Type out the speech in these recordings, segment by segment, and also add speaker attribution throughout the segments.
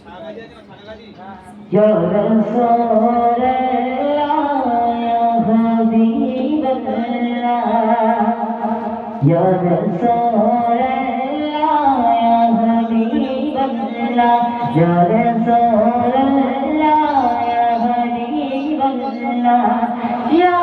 Speaker 1: Ya Rasulullah, ya Habibullah, ya Rasulullah, ya Habibullah, ya Rasulullah, ya Habibullah, ya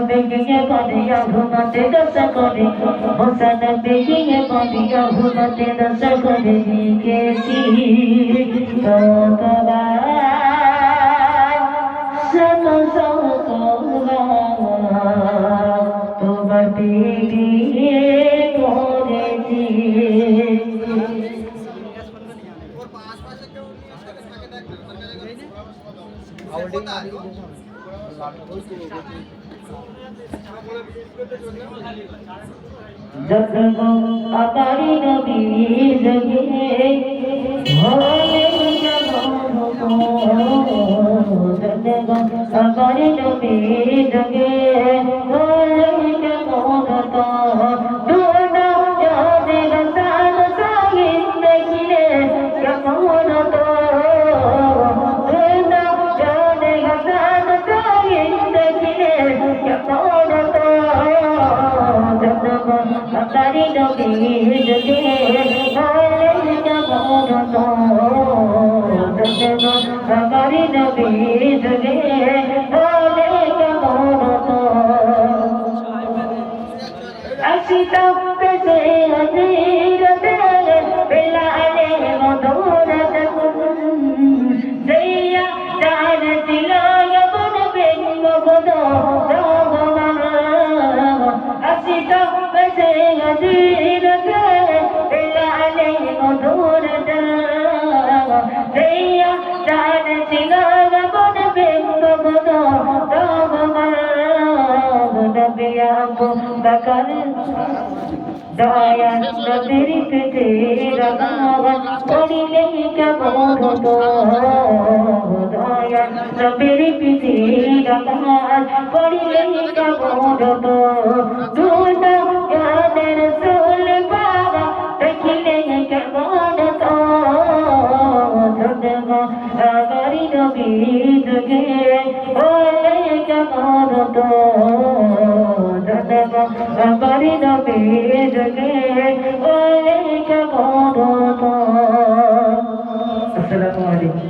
Speaker 1: বেগিয়ে করিয়া ঘুমাতে দশা করে হোসেন বেগিয়ে করিয়া ঘুমাতে দশা করে লিখেছি কতবার শত শতবার তোমার বেগিয়ে করেছি जब अकारी नबी जगे होले जब जब अकारी नबी जगे होले जब दूना जाने गसान साहिन देखिले कमोन तो दूना जाने गसान साहिन देखिले कमोन तो अकारी नबी जगे होले जब अकारी नबी जगे होले जब असीता कैसे अजीर तेरे बिलाले मधुरत दैया जान दिलाया बन बेंगो गोदो असीता कैसे अजीर तेरे बिलाले मधुरत दैया जान दिलाया बन बेंगो गोदो नबिया को बकर दया नबी पे रगावन पड़िले कबोध तो दया नबी पे रगावन पड़िले कबोध तो दूना याद रसूल बाबा देखिले कबोध तो धन्यवा अगारी नबी जगे होले कबोध तो अगारी नबी जगे होले कबोध तो। अस्सलामु अलैकुम।